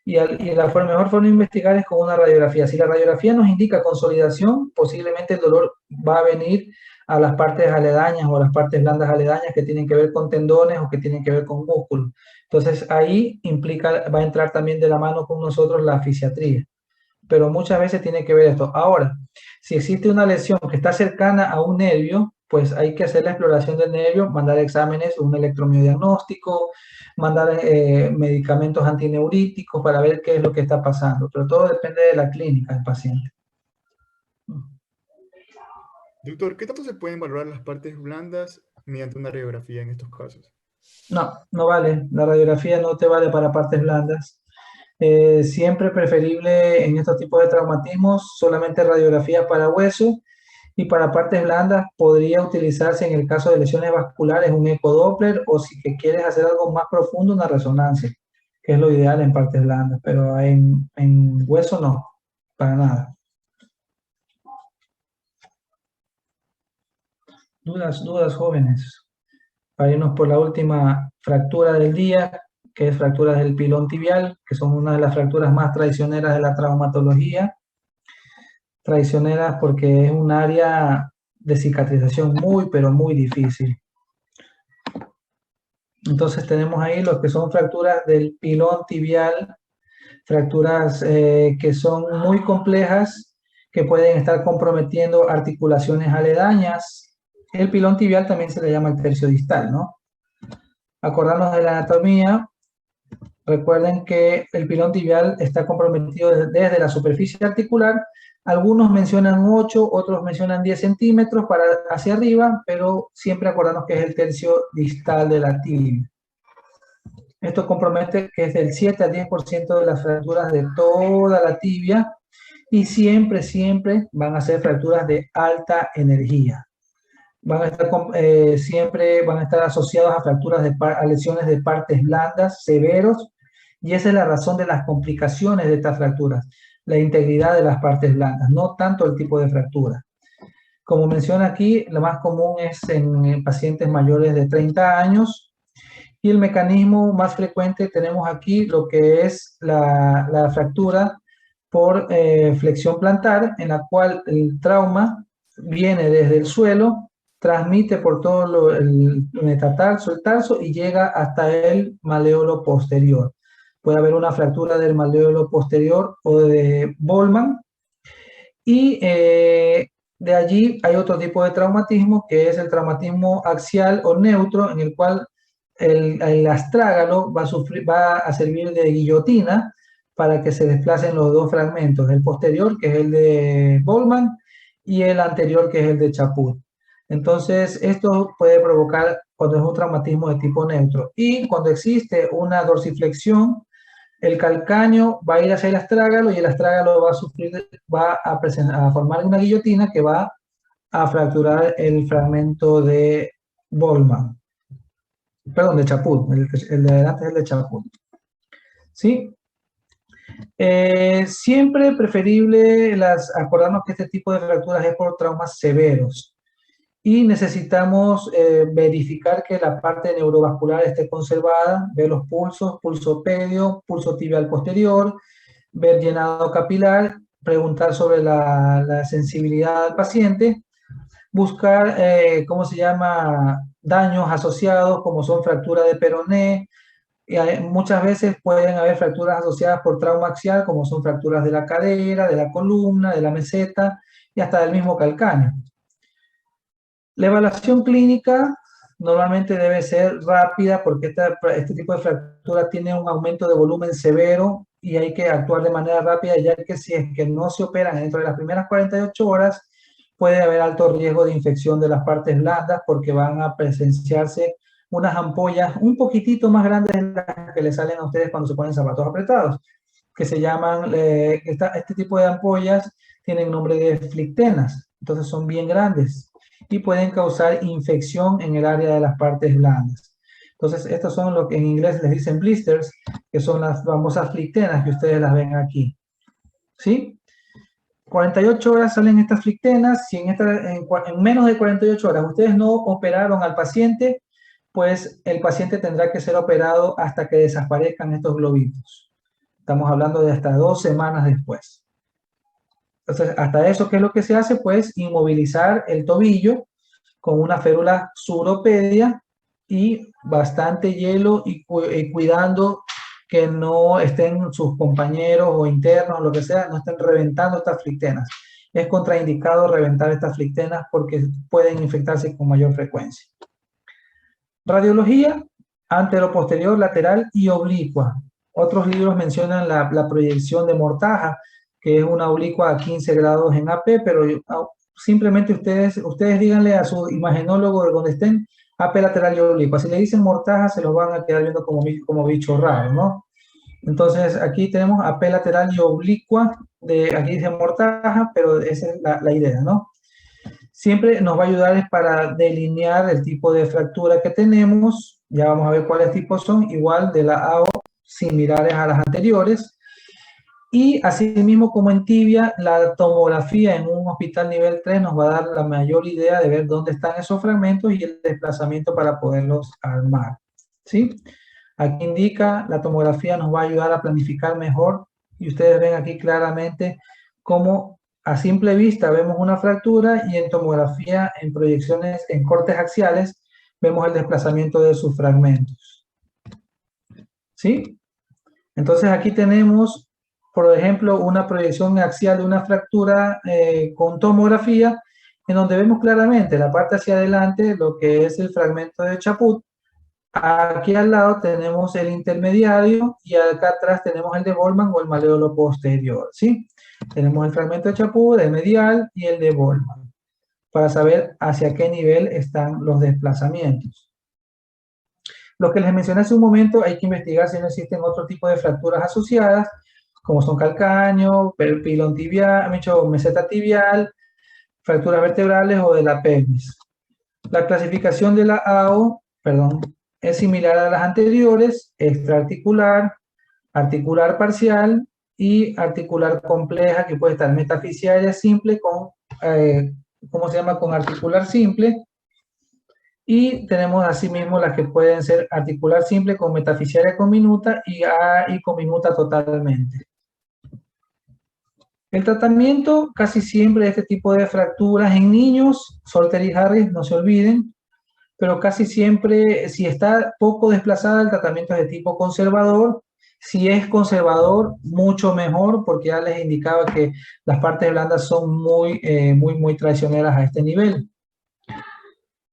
[SPEAKER 1] Y la mejor forma de investigar es con una radiografía. Si la radiografía nos indica consolidación, posiblemente el dolor va a venir a las partes aledañas o a las partes blandas aledañas que tienen que ver con tendones o que tienen que ver con músculos. Entonces ahí va a entrar también de la mano con nosotros la fisiatría. Pero muchas veces tiene que ver esto. Ahora, si existe una lesión que está cercana a un nervio, pues hay que hacer la exploración del nervio, mandar exámenes, un electromiodiagnóstico, mandar medicamentos antineuríticos para ver qué es lo que está pasando. Pero todo depende de la clínica del paciente.
[SPEAKER 5] Doctor, ¿qué tanto se pueden valorar las partes blandas mediante una radiografía en estos casos?
[SPEAKER 1] No, no vale. La radiografía no te vale para partes blandas. Siempre preferible en estos tipos de traumatismos solamente radiografía para hueso, y para partes blandas podría utilizarse en el caso de lesiones vasculares un ecodoppler, o si que quieres hacer algo más profundo, una resonancia, que es lo ideal en partes blandas, pero en hueso no, para nada. Dudas, jóvenes. Para irnos por la última fractura del día, que es fracturas del pilón tibial, que son una de las fracturas más traicioneras de la traumatología. Traicioneras porque es un área de cicatrización muy, pero muy difícil. Entonces tenemos ahí los que son fracturas del pilón tibial, fracturas que son muy complejas, que pueden estar comprometiendo articulaciones aledañas. El pilón tibial también se le llama el tercio distal, ¿no? Acordarnos de la anatomía. Recuerden que el pilón tibial está comprometido desde la superficie articular. Algunos mencionan 8, otros mencionan 10 centímetros para hacia arriba, pero siempre acordarnos que es el tercio distal de la tibia. Esto compromete que es del 7 al 10% de las fracturas de toda la tibia, y siempre van a ser fracturas de alta energía. Siempre van a estar asociados a fracturas a lesiones de partes blandas severos, y esa es la razón de las complicaciones de estas fracturas, la integridad de las partes blandas, no tanto el tipo de fractura. Como menciona aquí, lo más común es en pacientes mayores de 30 años, y el mecanismo más frecuente tenemos aquí lo que es la fractura por flexión plantar, en la cual el trauma viene desde el suelo, transmite por todo el metatarso, el tarso, y llega hasta el maleolo posterior. Puede haber una fractura del maleolo posterior o de Bollmann, y de allí hay otro tipo de traumatismo, que es el traumatismo axial o neutro, en el cual el astrágalo va a servir de guillotina para que se desplacen los dos fragmentos, el posterior, que es el de Bolman, y el anterior, que es el de Chaput. Entonces, esto puede provocar cuando es un traumatismo de tipo neutro. Y cuando existe una dorsiflexión, el calcáneo va a ir hacia el astrágalo y el astrágalo va a formar una guillotina que va a fracturar el fragmento de Bolman. Perdón, de Chaput. El de adelante es el de Chaput. ¿Sí? Siempre preferible acordarnos que este tipo de fracturas es por traumas severos. Y necesitamos verificar que la parte neurovascular esté conservada, ver los pulsos, pulso pedio, pulso tibial posterior, ver llenado capilar, preguntar sobre la sensibilidad del paciente, buscar, ¿cómo se llama?, daños asociados como son fractura de peroné, y muchas veces pueden haber fracturas asociadas por trauma axial como son fracturas de la cadera, de la columna, de la meseta y hasta del mismo calcáneo. La evaluación clínica normalmente debe ser rápida porque este tipo de fractura tiene un aumento de volumen severo y hay que actuar de manera rápida, ya que si es que no se operan dentro de las primeras 48 horas, puede haber alto riesgo de infección de las partes blandas porque van a presenciarse unas ampollas un poquitito más grandes de las que les salen a ustedes cuando se ponen zapatos apretados, que se llaman, este tipo de ampollas tienen nombre de flictenas, entonces son bien grandes y pueden causar infección en el área de las partes blandas. Entonces, estos son lo que en inglés les dicen blisters, que son las famosas flictenas que ustedes las ven aquí. ¿Sí? 48 horas salen estas flictenas. Si en menos de 48 horas ustedes no operaron al paciente, pues el paciente tendrá que ser operado hasta que desaparezcan estos globitos. Estamos hablando de hasta 2 semanas después. Entonces, hasta eso, ¿qué es lo que se hace? Pues inmovilizar el tobillo con una férula suropedia y bastante hielo y cuidando que no estén sus compañeros o internos, lo que sea, no estén reventando estas flictenas. Es contraindicado reventar estas flictenas porque pueden infectarse con mayor frecuencia. Radiología, antero-posterior, lateral y oblicua. Otros libros mencionan la proyección de Mortaja, que es una oblicua a 15 grados en AP, pero simplemente ustedes díganle a su imagenólogo de donde estén, AP lateral y oblicua. Si le dicen Mortaja, se los van a quedar viendo como bicho raro, ¿no? Entonces, aquí tenemos AP lateral y oblicua, aquí dice Mortaja, pero esa es la idea, ¿no? Siempre nos va a ayudar para delinear el tipo de fractura que tenemos. Ya vamos a ver cuáles tipos son, igual de la AO, similares a las anteriores. Y asimismo, como en tibia, la tomografía en un hospital nivel 3 nos va a dar la mayor idea de ver dónde están esos fragmentos y el desplazamiento para poderlos armar. ¿Sí? Aquí indica, la tomografía nos va a ayudar a planificar mejor y ustedes ven aquí claramente cómo a simple vista vemos una fractura y en tomografía, en proyecciones, en cortes axiales, vemos el desplazamiento de sus fragmentos. ¿Sí? Entonces aquí tenemos, por ejemplo, una proyección axial de una fractura con tomografía, en donde vemos claramente la parte hacia adelante, lo que es el fragmento de Chaput. Aquí al lado tenemos el intermediario y acá atrás tenemos el de Bolman o el maleolo posterior, ¿sí? Tenemos el fragmento de Chaput, el medial y el de Bolman, para saber hacia qué nivel están los desplazamientos. Lo que les mencioné hace un momento, hay que investigar si no existen otro tipo de fracturas asociadas, como son calcáneo, pilón tibial, meseta tibial, fracturas vertebrales o de la pelvis. La clasificación de la AO, es similar a las anteriores: extraarticular, articular parcial y articular compleja, que puede estar metafisiaria simple con, con articular simple. Y tenemos asimismo las que pueden ser articular simple con metafisiaria conminuta y conminuta totalmente. El tratamiento casi siempre de este tipo de fracturas en niños, Solter y Harris, no se olviden, pero casi siempre, si está poco desplazada, el tratamiento es de tipo conservador. Si es conservador, mucho mejor, porque ya les indicaba que las partes blandas son muy traicioneras a este nivel.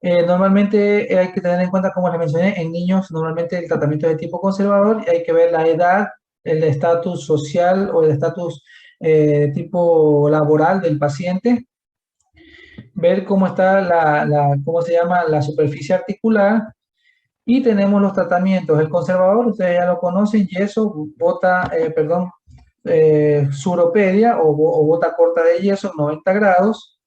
[SPEAKER 1] Normalmente hay que tener en cuenta, como les mencioné, en niños normalmente el tratamiento es de tipo conservador y hay que ver la edad el estatus social o el estatus tipo laboral del paciente, ver cómo está ¿cómo se llama? La superficie articular, y tenemos los tratamientos. El conservador, ustedes ya lo conocen, yeso, suropedia o bota corta de yeso, 90 grados.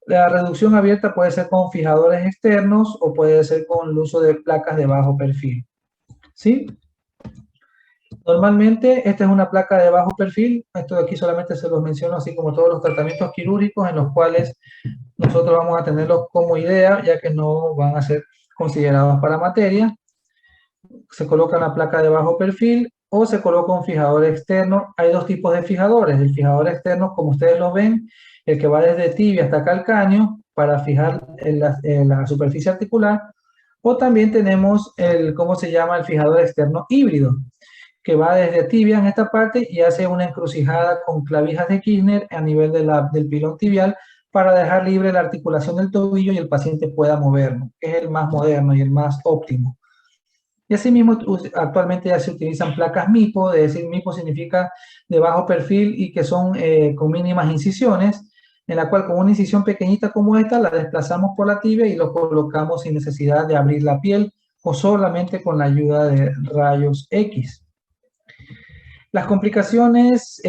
[SPEAKER 1] La reducción abierta puede ser con fijadores externos o puede ser con el uso de placas de bajo perfil. ¿Sí? Normalmente esta es una placa de bajo perfil. Esto de aquí solamente se los menciono, así como todos los tratamientos quirúrgicos, en los cuales nosotros vamos a tenerlos como idea, ya que no van a ser considerados para materia. Se coloca la placa de bajo perfil o se coloca un fijador externo. Hay dos tipos de fijadores. El fijador externo, como ustedes lo ven, el que va desde tibia hasta calcáneo para fijar en la superficie articular. O también tenemos ¿cómo se llama? El fijador externo híbrido, que va desde tibia en esta parte y hace una encrucijada con clavijas de Kirchner a nivel del pilón tibial para dejar libre la articulación del tobillo y el paciente pueda moverlo, que es el más moderno y el más óptimo. Y asimismo, actualmente ya se utilizan placas MIPO, es decir, MIPO significa de bajo perfil y que son con mínimas incisiones, en la cual con una incisión pequeñita como esta la desplazamos por la tibia y lo colocamos sin necesidad de abrir la piel o solamente con la ayuda de rayos X. Las complicaciones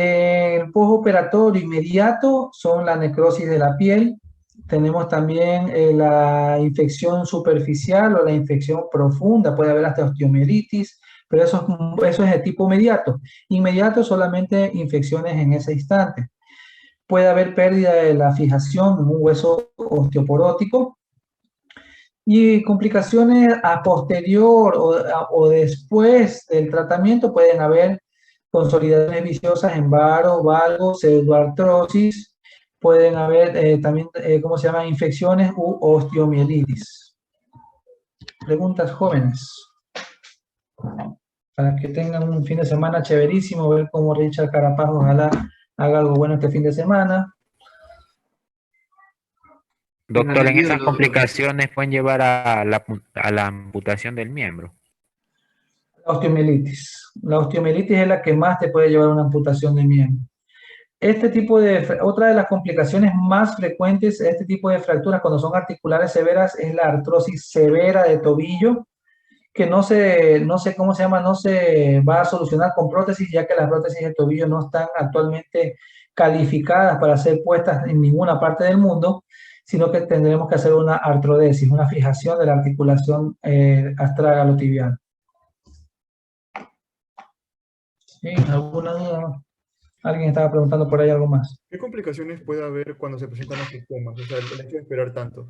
[SPEAKER 1] postoperatorio inmediato son la necrosis de la piel. Tenemos también la infección superficial o la infección profunda, puede haber hasta osteomielitis, pero eso es de tipo inmediato. Inmediato solamente infecciones en ese instante. Puede haber pérdida de la fijación de un hueso osteoporótico. Y complicaciones a posterior o después del tratamiento pueden haber consolidaciones viciosas en varo, valgo, pseudoartrosis. Pueden haber también, ¿cómo se llama? Infecciones u osteomielitis. Preguntas, jóvenes. Para que tengan un fin de semana chéverísimo, ver cómo Richard Carapaz ojalá haga algo bueno este fin de semana.
[SPEAKER 2] Doctor, en esas complicaciones pueden llevar a la amputación del miembro.
[SPEAKER 1] La osteomielitis. La osteomielitis es la que más te puede llevar a una amputación de miembro. Otra de las complicaciones más frecuentes de este tipo de fracturas cuando son articulares severas es la artrosis severa de tobillo, que no se va a solucionar con prótesis, ya que las prótesis de tobillo no están actualmente calificadas para ser puestas en ninguna parte del mundo, sino que tendremos que hacer una artrodesis, una fijación de la articulación astragalotibial. ¿Sí? ¿Alguna duda? Alguien estaba preguntando por ahí algo más.
[SPEAKER 5] ¿Qué complicaciones puede haber cuando se presentan los síntomas? O sea, el hecho de esperar tanto.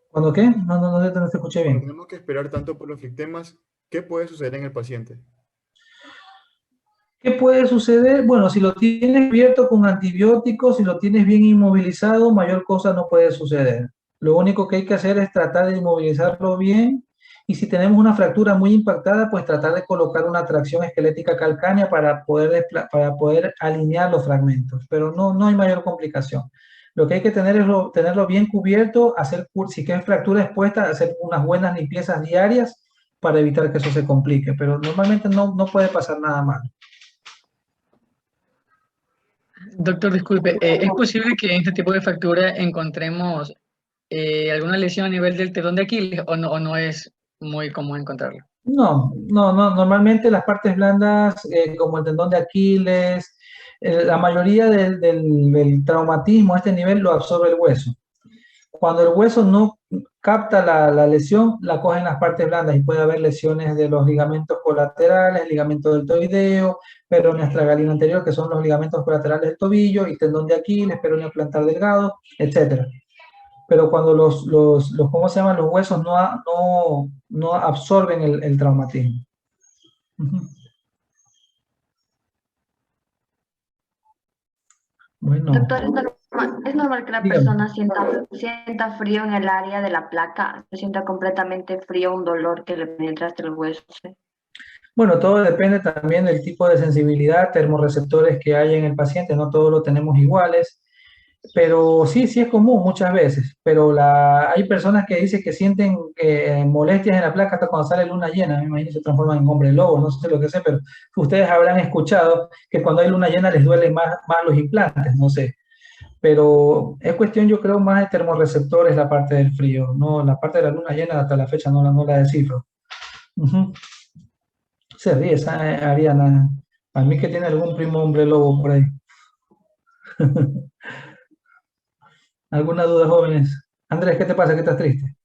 [SPEAKER 1] ¿Cuándo qué? No te escuché bien.
[SPEAKER 5] Cuando tenemos que esperar tanto por los flictemas, ¿qué puede suceder en el paciente?
[SPEAKER 1] ¿Qué puede suceder? Bueno, si lo tienes cubierto con antibióticos, si lo tienes bien inmovilizado, mayor cosa no puede suceder. Lo único que hay que hacer es tratar de inmovilizarlo bien, y si tenemos una fractura muy impactada, pues tratar de colocar una tracción esquelética calcánea para poder alinear los fragmentos, pero no hay mayor complicación. Lo que hay que tener es tenerlo bien cubierto, si es fractura expuesta, hacer unas buenas limpiezas diarias para evitar que eso se complique, pero normalmente no puede pasar nada mal.
[SPEAKER 4] Doctor, disculpe, ¿es posible que en este tipo de fractura encontremos alguna lesión a nivel del tendón de Aquiles o no es muy común encontrarlo?
[SPEAKER 1] No, normalmente las partes blandas, como el tendón de Aquiles, la mayoría del traumatismo a este nivel lo absorbe el hueso. Cuando el hueso no capta la lesión, la cogen las partes blandas y puede haber lesiones de los ligamentos colaterales, ligamento deltoideo, peroneo astragalino anterior, que son los ligamentos colaterales del tobillo, y tendón de Aquiles, peroneo plantar delgado, etc. Pero cuando ¿cómo se llaman? Los huesos no absorben el traumatismo. Bueno.
[SPEAKER 3] Doctor, ¿es normal que la persona sienta frío en el área de la placa? ¿Se sienta completamente frío, un dolor que le penetra hasta el hueso?
[SPEAKER 1] Bueno, todo depende también del tipo de sensibilidad, termorreceptores que hay en el paciente, no todos lo tenemos iguales. Pero sí, sí es común muchas veces, pero hay personas que dicen que sienten molestias en la placa hasta cuando sale luna llena, me imagino que se transforman en hombre lobo, no sé lo que sé, pero ustedes habrán escuchado que cuando hay luna llena les duelen más los implantes, no sé. Pero es cuestión, yo creo, más de termorreceptores la parte del frío, no la parte de la luna llena hasta la fecha no la descifro. Ujú. Se ríe esa Ariana, a mí que tiene algún primo hombre lobo por ahí. ¿Alguna duda, jóvenes? Andrés, ¿qué te pasa? ¿Qué estás triste?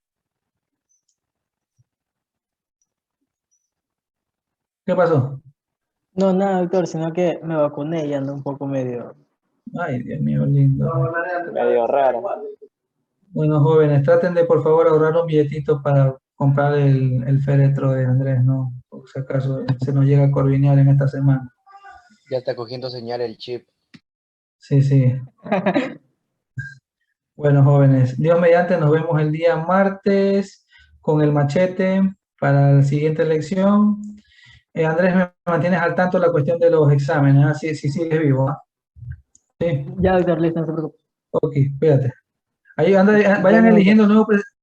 [SPEAKER 1] ¿Qué pasó?
[SPEAKER 9] No, nada, doctor, sino que me vacuné y ando un poco medio...
[SPEAKER 1] Ay, Dios mío, lindo.
[SPEAKER 7] Medio raro.
[SPEAKER 1] Bueno, jóvenes, traten de por favor ahorrar un billetito para comprar el féretro de Andrés, ¿no? Por si acaso se nos llega a corvinear en esta semana.
[SPEAKER 10] Ya está cogiendo señal el chip.
[SPEAKER 1] Sí, sí. Bueno, jóvenes, Dios mediante, nos vemos el día martes con el machete para la siguiente lección. Andrés, me mantienes al tanto de la cuestión de los exámenes, ¿ah? Sí, sí, sigues vivo, ¿ah? Sí.
[SPEAKER 9] Ya, doctor, listo, no se preocupe.
[SPEAKER 1] Ok, cuídate. Ahí vayan
[SPEAKER 9] Bueno,
[SPEAKER 1] eligiendo nuevos